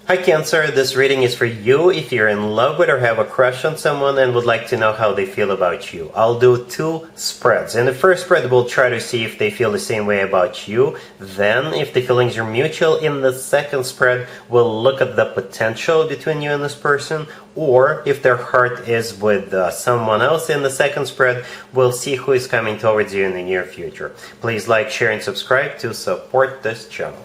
Hi Cancer, this reading is for you if you're in love with or have a crush on someone and would like to know how they feel about you. I'll do two spreads. In the first spread, we'll try to see if they feel the same way about you. Then, if the feelings are mutual, in the second spread, we'll look at the potential between you and this person. Or, if their heart is with someone else in the second spread, we'll see who is coming towards you in the near future. Please like, share, and subscribe to support this channel.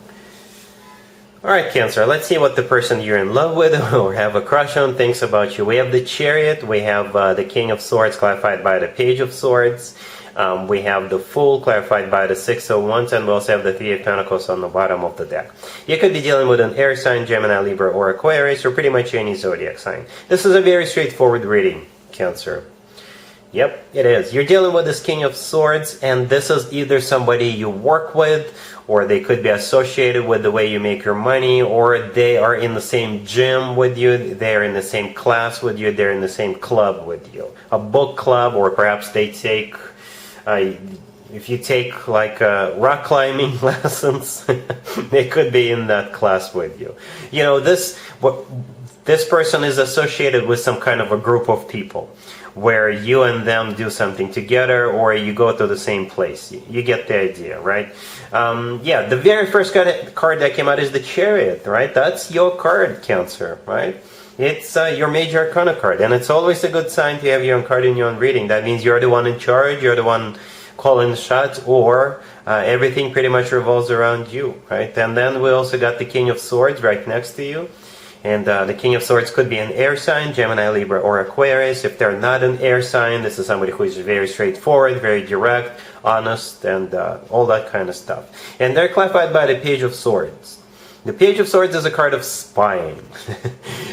Alright Cancer, let's see what the person you're in love with or have a crush on thinks about you. We have the Chariot, we have the King of Swords clarified by the Page of Swords, we have the Fool clarified by the Six of Wands, and we also have the Three of Pentacles on the bottom of the deck. You could be dealing with an air sign, Gemini, Libra, or Aquarius, or pretty much any zodiac sign. This is a very straightforward reading, Cancer. Yep, it is. You're dealing with this King of Swords, and this is either somebody you work with, or they could be associated with the way you make your money, or they are in the same gym with you, they're in the same class with you, they're in the same club with you. A book club, or perhaps they take, if you take like rock climbing lessons, they could be in that class with you. You know, this person is associated with some kind of a group of people, where you and them do something together, or you go to the same place. You get the idea, right? Yeah, the very first card that came out is the Chariot, right? That's your card, Cancer, right? It's your major arcana card, and it's always a good sign to have your own card in your own reading. That means you're the one in charge, you're the one calling the shots, or everything pretty much revolves around you, right? And then we also got the King of Swords right next to you. And the King of Swords could be an air sign, Gemini, Libra, or Aquarius. If they're not an air sign, this is somebody who is very straightforward, very direct, honest, and all that kind of stuff. And they're clarified by the Page of Swords. The Page of Swords is a card of spying.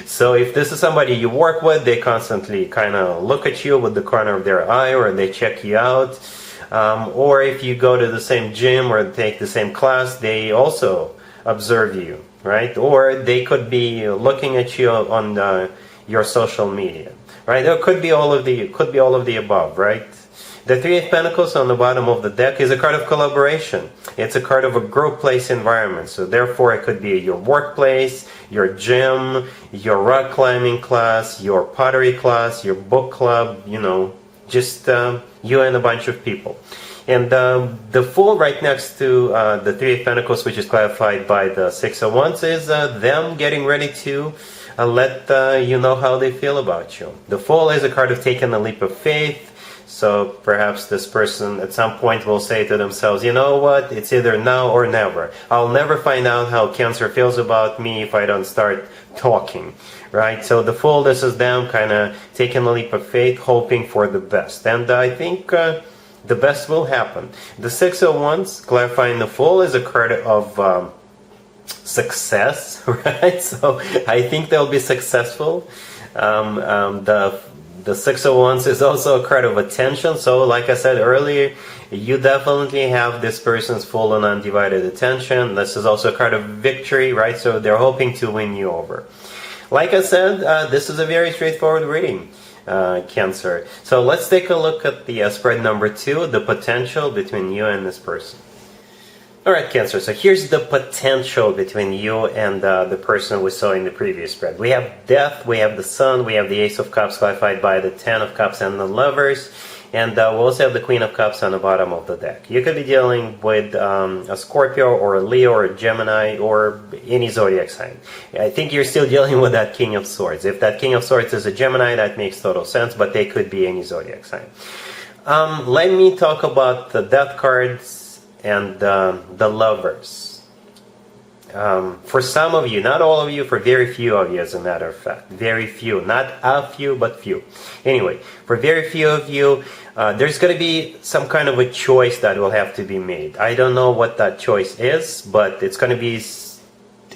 So if this is somebody you work with, they constantly kind of look at you with the corner of their eye, or they check you out. Or if you go to the same gym or take the same class, they also observe you. Right? Or they could be looking at you on your social media, right? It could be all of the above, right? The Three of Pentacles on the bottom of the deck is a card of collaboration. It's a card of a group place environment. So therefore, it could be your workplace, your gym, your rock climbing class, your pottery class, your book club. You know, just you and a bunch of people. And the Fool right next to the Three of Pentacles, which is clarified by the Six of Wands, is them getting ready to let you know how they feel about you. The Fool is a card of taking a leap of faith. So perhaps this person at some point will say to themselves, you know what, it's either now or never. I'll never find out how Cancer feels about me if I don't start talking. Right? So the Fool, this is them kind of taking a leap of faith, hoping for the best. And I think the best will happen. The Six of Wands, clarifying the Fool, is a card of success, right? So I think they'll be successful. The Six of Wands is also a card of attention. So like I said earlier, you definitely have this person's full and undivided attention. This is also a card of victory, right? So they're hoping to win you over. Like I said, this is a very straightforward reading. Cancer. So let's take a look at the spread number 2, the potential between you and this person. Alright Cancer, so here's the potential between you and the person we saw in the previous spread. We have Death, we have the Sun, we have the Ace of Cups clarified by the Ten of Cups and the Lovers, and we also have the Queen of Cups on the bottom of the deck. You could be dealing with a Scorpio or a Leo or a Gemini or any zodiac sign. I think you're still dealing with that King of Swords. If that King of Swords is a Gemini, that makes total sense, but they could be any zodiac sign. Let me talk about the Death cards and the Lovers. For some of you, not all of you, for very few of you, as a matter of fact. Very few. Not a few, but few. Anyway, for very few of you, there's going to be some kind of a choice that will have to be made. I don't know what that choice is, but it's going to be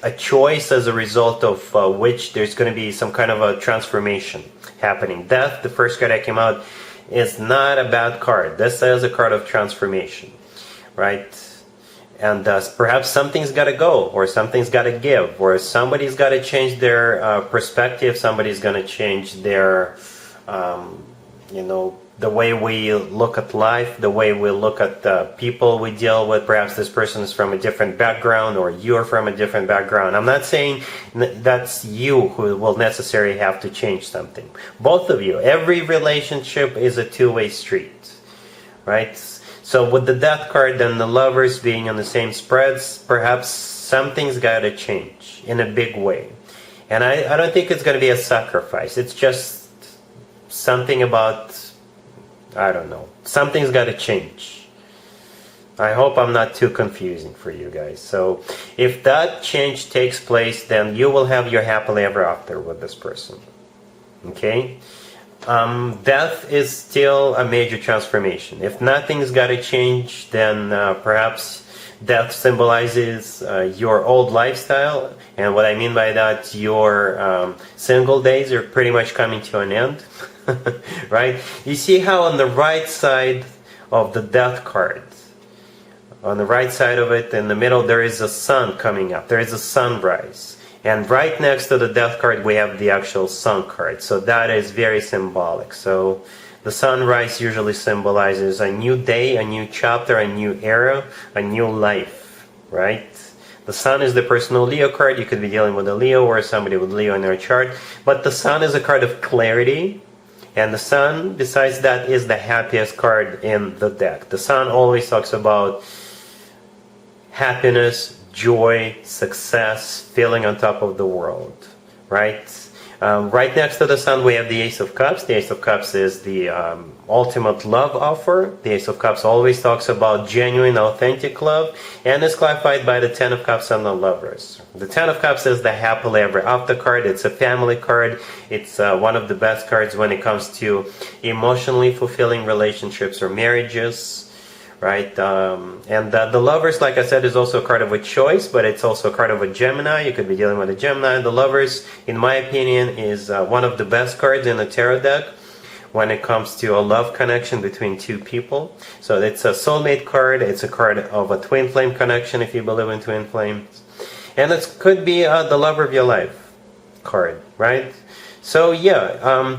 a choice as a result of which there's going to be some kind of a transformation happening. Death, the first card that came out, is not a bad card. This is a card of transformation, right? And perhaps something's got to go, or something's got to give, or somebody's got to change their perspective, somebody's going to change their, the way we look at life, the way we look at the people we deal with. Perhaps this person is from a different background, or you're from a different background. I'm not saying that's you who will necessarily have to change something. Both of you. Every relationship is a two-way street, right? So with the Death card and the Lovers being on the same spreads, perhaps something's got to change in a big way. And I don't think it's going to be a sacrifice. It's just something about, I don't know, something's got to change. I hope I'm not too confusing for you guys. So if that change takes place, then you will have your happily ever after with this person. Okay? Death is still a major transformation. If nothing's got to change, then perhaps death symbolizes your old lifestyle. And what I mean by that, your single days are pretty much coming to an end. Right? You see how on the right side of the Death card, on the right side of it, in the middle, there is a sun coming up. There is a sunrise. And right next to the Death card, we have the actual Sun card. So that is very symbolic. So the sunrise usually symbolizes a new day, a new chapter, a new era, a new life, right? The Sun is the personal Leo card. You could be dealing with a Leo or somebody with Leo in their chart. But the Sun is a card of clarity. And the Sun, besides that, is the happiest card in the deck. The Sun always talks about happiness, joy, success, feeling on top of the world, right? Right next to the Sun, we have the Ace of Cups. The Ace of Cups is the ultimate love offer. The Ace of Cups always talks about genuine, authentic love, and is clarified by the Ten of Cups and the Lovers. The Ten of Cups is the happily ever after card. It's a family card. It's one of the best cards when it comes to emotionally fulfilling relationships or marriages. Right, and the Lovers, like I said, is also a card of a choice, but it's also a card of a Gemini. You could be dealing with a Gemini. The Lovers, in my opinion, is one of the best cards in the tarot deck when it comes to a love connection between two people. So it's a soulmate card. It's a card of a twin flame connection, if you believe in twin flames. And it could be the lover of your life card, right? So yeah,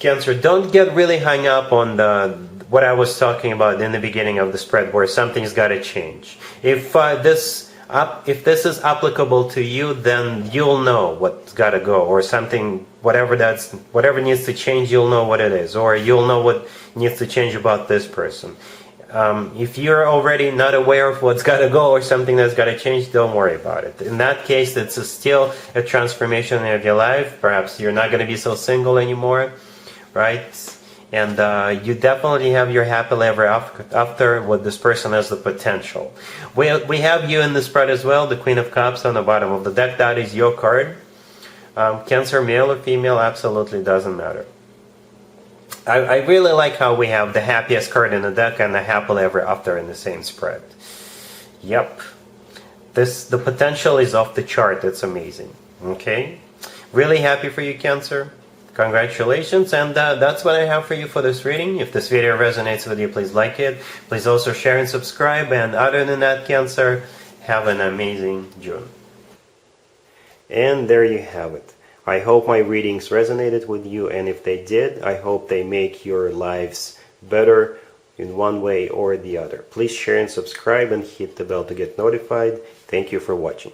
Cancer, don't get really hung up on what I was talking about in the beginning of the spread, where something's got to change. If this is applicable to you, then you'll know what's got to go, or something, whatever needs to change, you'll know what it is, or you'll know what needs to change about this person. If you're already not aware of what's got to go or something that's got to change, don't worry about it. In that case, it's still a transformation of your life. Perhaps you're not going to be so single anymore, right? And you definitely have your happily ever after with this person as the potential. We have you in the spread as well, the Queen of Cups on the bottom of the deck. That is your card. Cancer, male or female, absolutely doesn't matter. I really like how we have the happiest card in the deck and the happily ever after in the same spread. Yep. The potential is off the chart. It's amazing. Okay? Really happy for you, Cancer. Congratulations, and that's what I have for you for this reading. If this video resonates with you, please like it. Please also share and subscribe. And other than that, Cancer, have an amazing June. And there you have it. I hope my readings resonated with you, and if they did, I hope they make your lives better in one way or the other. Please share and subscribe and hit the bell to get notified. Thank you for watching.